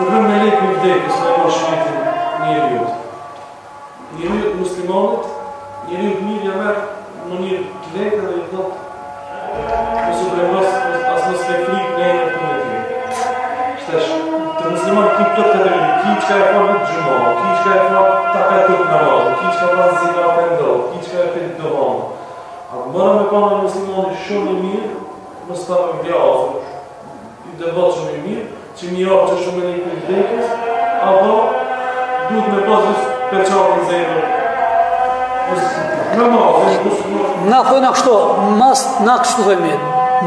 Problem me lekë në vdekës me po shpirtin njeriut. Njeriut muslimanit, njeriut mirë ja merë në një lekë dhe i thotë nëse premës asë nësë të frikë në e në të me ti. Shtesh, të muslimanit kim të kategori, ki që ka e farë në të gjumon, ki që ka e farë të ka e të namazë, ki që ka farë zika të ndohë, ki që ka e të të vanë. A mëra me panë në muslimanit shumë i mirë, më së ta me vjazë, i debatë shumë i mirë, që mi japë që shumë e një për vdekës, apo duhet me pasës përqarën zemër. Na thojna kështu, na kështu thojmë,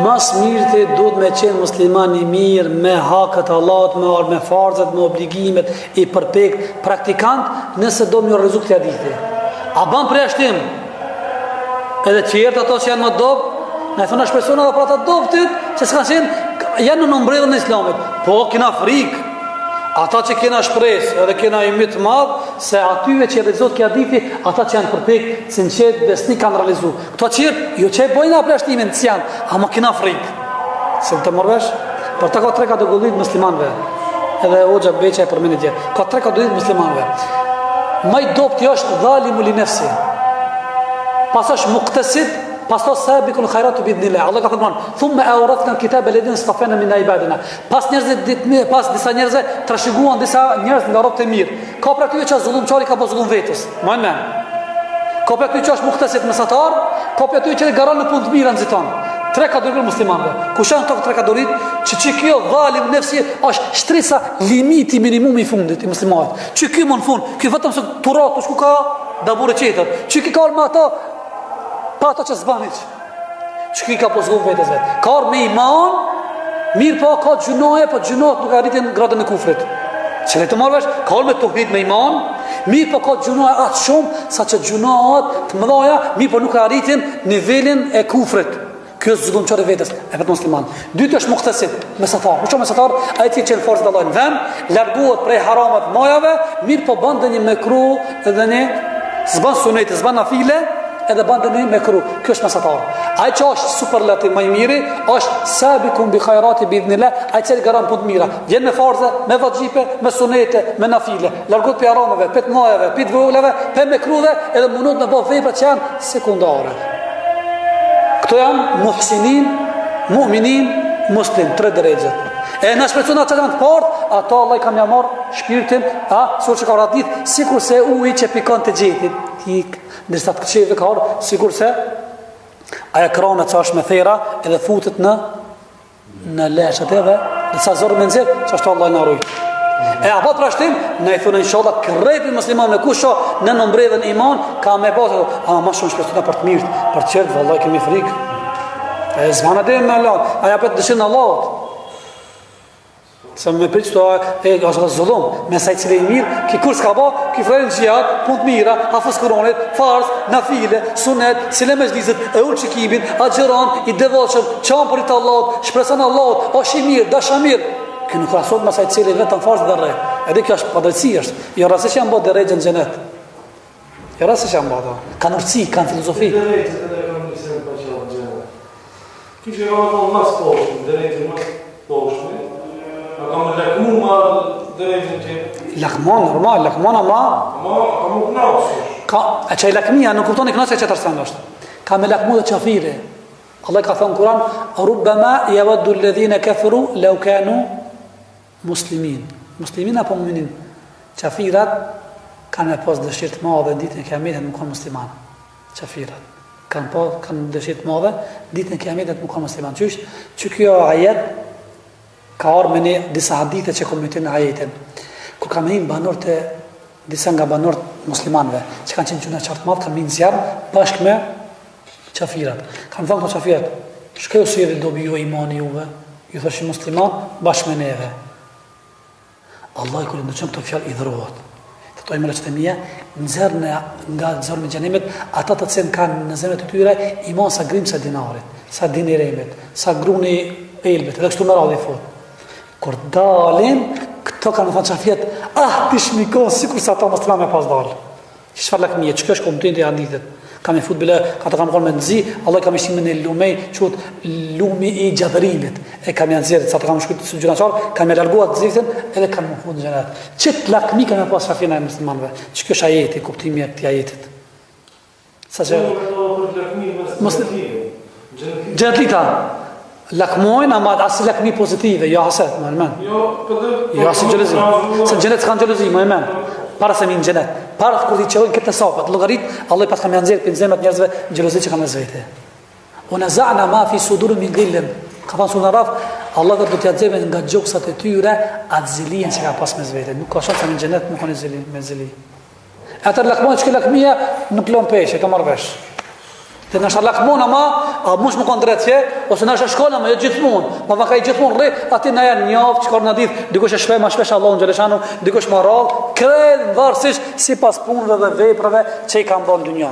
mas mirë të duhet me qenë musliman i mirë, me hakët Allahut, me farzat, me obligimet, i përpekt, praktikant, nëse do më realizu këtë hadithe. A ban përjashtim? Edhe qertë ato që janë më dobë, na thonë shpresona edhe për ata dobëtit, që s'kan qenë janë në mbredhën e Islamit. Po kena frikë. Ata që kena shpresë, edhe kena imi të madh, se atyve që realizohet kjo hadithi, ata që janë përpjek, sinqert, besnik kanë realizuar. Këto qertë, jo që e bojnë aprashtimin të janë, ama kena frikë. Se të morvesh, për ta ka tre kategoritë muslimanëve. Edhe Hoxha Beqa e përmendit dje. Ka tre kategoritë muslimanëve. Më i dobët është dhalimu li nafsi. Pas është muqtasid, pas to sabiqul khairat bi'idhnillah. Allah ka thënë, "Thumma awrathna al-kitaba alladhina istafana min ibadina." Pas njerëzve pas disa njerëzve trashëguan disa njerëz nga robët e mirë. Ka pra ky që zullumçari ka zullum vetës. Mëmen. Ka pra ky që është muqtasid mesatar, ka pra ky që garon në punë të mira nxiton. Tre kategori muslimanëve. Kush janë këto tre kategori? Që kjo dhalim nefsi është shtresa limiti minimumi i fundit i muslimanit. Që ky më në fund, ky vetëm se turat ku ka dabure qeter. Që ky ka me ato pa ato që zbanit që ki ka pozgu vetës vetë ka orë me iman mirë po ka gjunoje po gjunohet nuk arritin gradën e kufrit që le të marrësh ka orë me tuhid me iman mirë po ka gjunoje atë shumë sa që gjunohet të mëdhaja mirë po nuk arritin nivelin e kufrit kjo është zullumçar i vetës e vetë musliman dyti është muqtasid mesatar u që mesatar a i ti që në forës dhe Allah në vend largohet prej haramat majave mirë po bandë një mekru edhe një zban sunete zban nafile edhe bandë një me kru, kjo është mesatar. Ai që është superlativ më i miri, është sabiqun bi khairati bi'idhnillah, ai që garan punë të mira. Vjen me farze, me vaxhipe, me sunete, me nafile. Largohet pe harameve, pe të majave, pe të volave, pe me kruve, edhe mundot në bëj vepra që janë sekondare. Këto janë muhsinin, mu'minin, muslim, tre drejtë. E në shpecuna që kanë të partë, ato Allah i kam ja marë shpirtin, sur që ka radit, sikur se uji që pikon të gjetit, hik, nërsa të këqeve ka orë, sikur se aja krane që është me thera, edhe futet në leshet edhe, dhe sa zorë me nëzirë, që është Allah i në rujtë. E apat prashtim, ne i thunë inshallah kërrejpi musliman në kusho, në nëmbredhen iman, ka me pasë, ma shumë shpecuna për të mirët, për qërtë, vëllaj kemi frikë. E zmana dhe me Allah, aja për të dëshirë në Allahot. Se me pritë që e është zullum me saj cilë i mirë ki kur s'ka ba, ki frejnë gjihad punë të mira, hafës kuronit, farz, nafile, sunet, sile me zlizit e ullë qikimin, agjeran, i devaqëm qanë për i të Allahot, shpresan Allahot është i mirë, dasha mirë ki nuk rasot me saj cilë i vetën farz dhe rej edhe kjo është padrëtsi është jo rrasë që janë bo dhe rejgjën gjenet jo rrasë që janë bo dhe kanë urci, kanë filozofi kam lakmu ma drejtën që lakmon, normal, lakmon ama ka më knaqësh e që i lakmia nuk kupton i knaqë e që të rësën është ka me lakmu dhe qafire Allah ka thënë Kuran rubbama yawaddu alladhina kafaru law kanu muslimin apo mu'minin qafirat kanë pas dëshirë të madhe ditën e kiametit nuk kanë musliman qafirat kanë dëshirë të madhe ditën e kiametit nuk kanë musliman që kjo ajet ka orë me një disa hadithe që komentojnë ajetin kur ka me një banor të disa nga banor muslimanve që kanë qenë gjuna qartë madhë kanë minë zjarë bashkë me qafirat kanë thënë këto qafirat shka ju sirë dobi ju imani juve ju thëshë musliman bashkë me neve Allah i kërë ndëqëm këto fjallë i dhruat të tojmë rëqët e mija nga zërë me gjenimit ata të cënë kanë në zemët të tyre iman sa grimë sa dinarit sa diniremit sa gruni elbet edhe kështu më radhi fut kur dalin, këto kanë thënë qafjet, ti shmikon, si kur sa ta musliman me pas dalë. Që shfar lakmije, që kjo është komentojnë të hadithet. Kam e fut bile, ka të kam konë me nëzi, Allah kam ishtimin e lumej, qëtë lumi i gjadërimit. E kam janë zirët, sa të kam shkujtë së gjëranqarë, kam e larguat zirëtin, edhe kam më fut në gjenet. Qëtë lakmi kam e pas rafina e muslimanve, që kjo është ajeti, kuptimi e këti ajetit. Sa që... Gjenetlita, lakmojnë, ama asë lakmi pozitive, jo haset, më elmen. Jo asë gjelëzi. Se gjenet s'kanë gjelëzi, më elmen. Para se mi në gjenet. Para të kur ti qëllojnë këtë sapët, logarit, Allah i pas kam janë zirë për zemet njerëzve gjelëzi që kam e zvete. O në za'na ma fi sudurën mi gillin. Ka thonë surë në raf, Allah do t'ja dzeve nga gjoksat e tyre atë zilien që ka pas me zvete. Nuk ka shumë se mi në gjenet, nuk ka një zili, me zili. Atër lakmojnë që ke lakmija, nuk lon peshe, ka marrë vesh. Të nështë lakmona ma, a mush më kanë drejtje, ose nështë shkolla ma, jo gjithmonë. Ma ka i gjithmonë rri, ati në janë njafë, që kërë në ditë, dikush e shpej, ma shpesh Allah në Gjeleshanu, dikush ma rrallë, krejnë varësish si pas punëve dhe veprave që i kanë bërë në dynja.